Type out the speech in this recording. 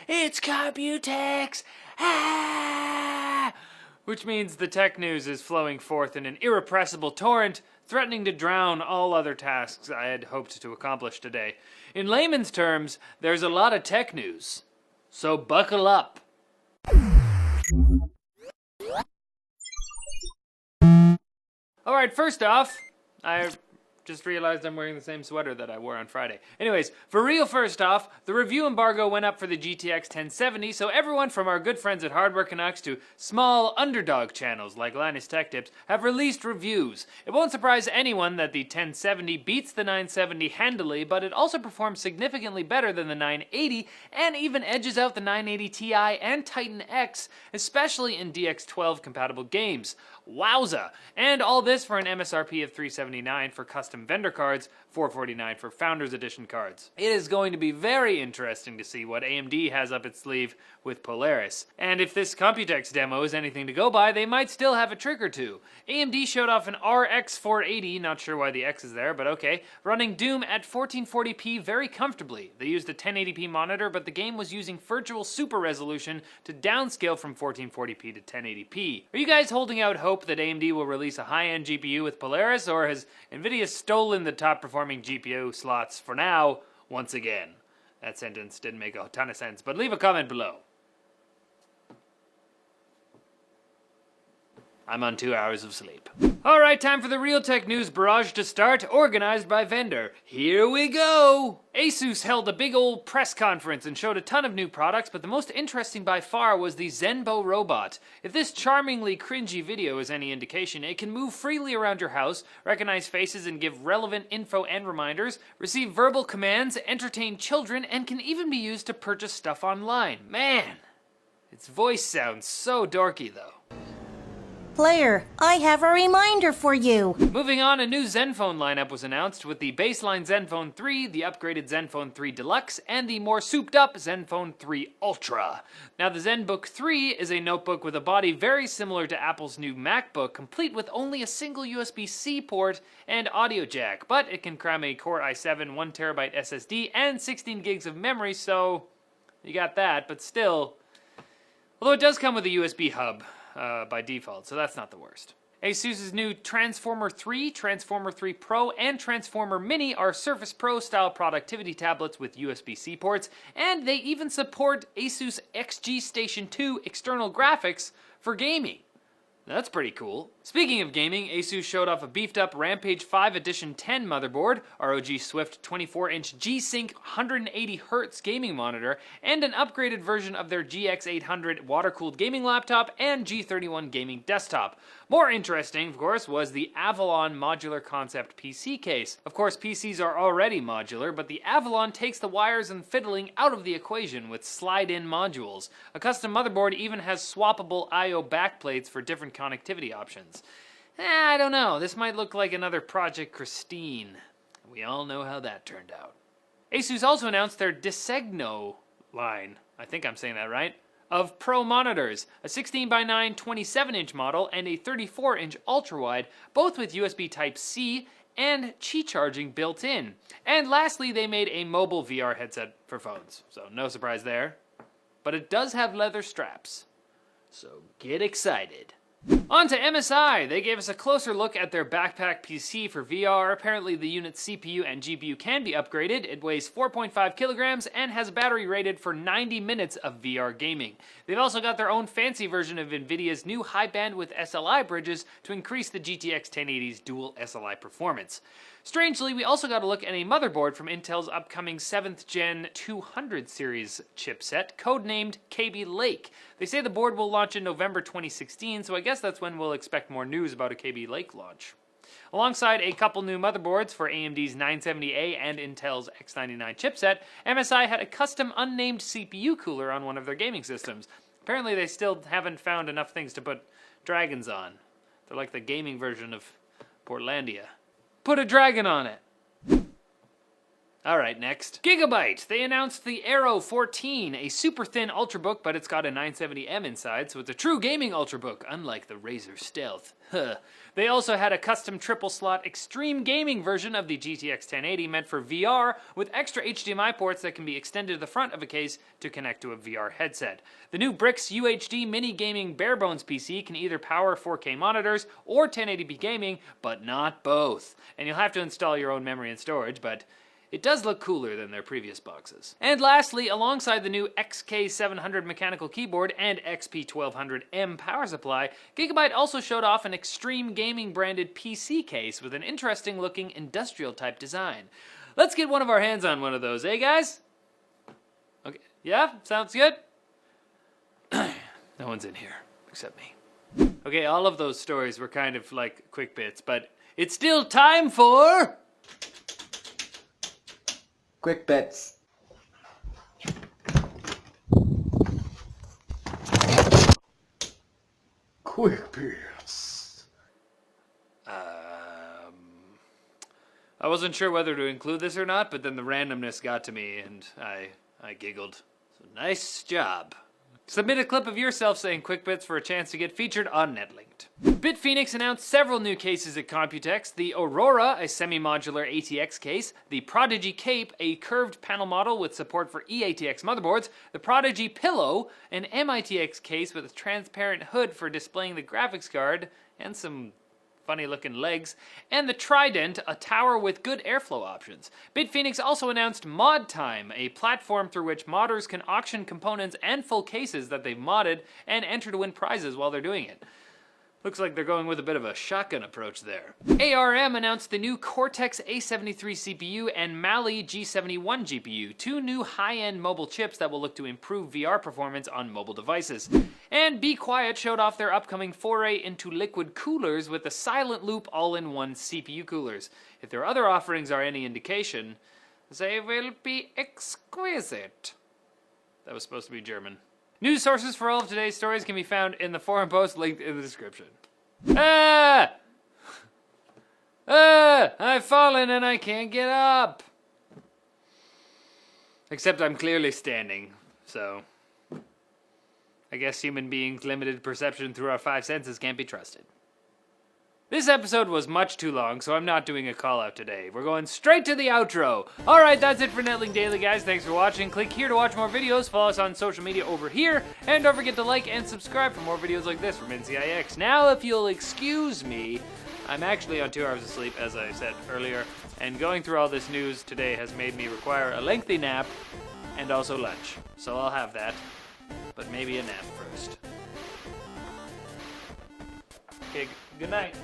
It's Computex! Ah! Which means the tech news is flowing forth in an irrepressible torrent, threatening to drown all other tasks I had hoped to accomplish today. In layman's terms, there's a lot of tech news. So buckle up. Alright, first off, I just realized I'm wearing the same sweater that I wore on Friday. Anyways, for real first off, the review embargo went up for the GTX 1070, so everyone from our good friends at Hardware Canucks to small underdog channels like Linus Tech Tips have released reviews. It won't surprise anyone that the 1070 beats the 970 handily, but it also performs significantly better than the 980 and even edges out the 980 Ti and Titan X, especially in DX12 compatible games. Wowza! And all this for an MSRP of $379 for custom vendor cards, $449 for Founders Edition cards. It is going to be very interesting to see what AMD has up its sleeve with Polaris. And if this Computex demo is anything to go by, they might still have a trick or two. AMD showed off an RX 480, not sure why the X is there, but okay, running Doom at 1440p very comfortably. They used a 1080p monitor, but the game was using virtual super resolution to downscale from 1440p to 1080p. Are you guys holding out hope that AMD will release a high-end GPU with Polaris, or has NVIDIA stolen the top-performing GPU slots for now, once again? That sentence didn't make a ton of sense, but leave a comment below. I'm on 2 hours of sleep. Alright, time for the Real Tech News barrage to start, organized by vendor. Here we go! Asus held a big old press conference and showed a ton of new products, but the most interesting by far was the Zenbos robot. If this charmingly cringy video is any indication, it can move freely around your house, recognize faces and give relevant info and reminders, receive verbal commands, entertain children, and can even be used to purchase stuff online. Man! Its voice sounds so dorky though. Player, I have a reminder for you. Moving on, a new Zenfone lineup was announced with the baseline Zenfone 3, the upgraded Zenfone 3 Deluxe, and the more souped-up Zenfone 3 Ultra. Now, the ZenBook 3 is a notebook with a body very similar to Apple's new MacBook, complete with only a single USB-C port and audio jack, but it can cram a Core i7 1TB SSD and 16 gigs of memory, so you got that, but still. Although it does come with a USB hub by default, so that's not the worst. Asus's new Transformer 3, Transformer 3 Pro, and Transformer Mini are Surface Pro style productivity tablets with USB-C ports, and they even support Asus XG Station 2 external graphics for gaming. That's pretty cool. Speaking of gaming, Asus showed off a beefed up Rampage 5 Edition 10 motherboard, ROG Swift 24-inch G-Sync 180Hz gaming monitor, and an upgraded version of their GX800 water-cooled gaming laptop and G31 gaming desktop. More interesting, of course, was the Avalon modular concept PC case. Of course, PCs are already modular, but the Avalon takes the wires and fiddling out of the equation with slide-in modules. A custom motherboard even has swappable I/O backplates for different connectivity options. I don't know, this might look like another Project Christine. We all know how that turned out. Asus also announced their Disegno line, I think I'm saying that right, of Pro monitors, a 16:9 27-inch model and a 34-inch ultra-wide, both with USB Type-C and Qi charging built in. And lastly, they made a mobile VR headset for phones, so no surprise there. But it does have leather straps, so get excited. On to MSI. They gave us a closer look at their backpack PC for VR. Apparently the unit's CPU and GPU can be upgraded. It weighs 4.5 kilograms and has a battery rated for 90 minutes of VR gaming. They've also got their own fancy version of NVIDIA's new high bandwidth SLI bridges to increase the GTX 1080's dual SLI performance. Strangely, we also got a look at a motherboard from Intel's upcoming 7th Gen 200 series chipset, codenamed Kaby Lake. They say the board will launch in November 2016, so I guess that's when we'll expect more news about a Kaby Lake launch. Alongside a couple new motherboards for AMD's 970A and Intel's X99 chipset, MSI had a custom unnamed CPU cooler on one of their gaming systems. Apparently they still haven't found enough things to put dragons on. They're like the gaming version of Portlandia. Put a dragon on it. Alright, next. Gigabyte! They announced the Aero 14, a super thin Ultrabook, but it's got a 970M inside, so it's a true gaming Ultrabook, unlike the Razer Stealth. They also had a custom triple-slot extreme gaming version of the GTX 1080 meant for VR, with extra HDMI ports that can be extended to the front of a case to connect to a VR headset. The new Brix UHD mini gaming barebones PC can either power 4K monitors or 1080p gaming, but not both. And you'll have to install your own memory and storage, but it does look cooler than their previous boxes. And lastly, alongside the new XK700 mechanical keyboard and XP1200M power supply, Gigabyte also showed off an Extreme Gaming branded PC case with an interesting looking industrial type design. Let's get one of our hands on one of those, eh guys? Okay, yeah, sounds good? No one's in here, except me. Okay, all of those stories were kind of like quick bits, but it's still time for... Quick bits. Quick bits. I wasn't sure whether to include this or not, but then the randomness got to me and I giggled. So nice job. Submit a clip of yourself saying quick bits for a chance to get featured on NetLinked. Bitphoenix announced several new cases at Computex: the Aurora, a semi-modular ATX case; the Prodigy Cape, a curved panel model with support for eATX motherboards; the Prodigy Pillow, an MITX case with a transparent hood for displaying the graphics card and some funny looking legs; and the Trident, a tower with good airflow options. Bitphoenix also announced Mod Time, a platform through which modders can auction components and full cases that they've modded and enter to win prizes while they're doing it. Looks like they're going with a bit of a shotgun approach there. ARM announced the new Cortex A73 CPU and Mali G71 GPU, two new high-end mobile chips that will look to improve VR performance on mobile devices. And Be Quiet showed off their upcoming foray into liquid coolers with the Silent Loop all-in-one CPU coolers. If their other offerings are any indication, they will be exquisite. That was supposed to be German. News sources for all of today's stories can be found in the forum post linked in the description. I've fallen and I can't get up. Except I'm clearly standing, so I guess human beings' limited perception through our five senses can't be trusted. This episode was much too long, so I'm not doing a call out today. We're going straight to the outro. Alright, that's it for NetLink Daily, guys. Thanks for watching. Click here to watch more videos. Follow us on social media over here. And don't forget to like and subscribe for more videos like this from Ncix. Now, if you'll excuse me, I'm actually on 2 hours of sleep, as I said earlier. And going through all this news today has made me require a lengthy nap and also lunch. So I'll have that, but maybe a nap first. Okay, good night.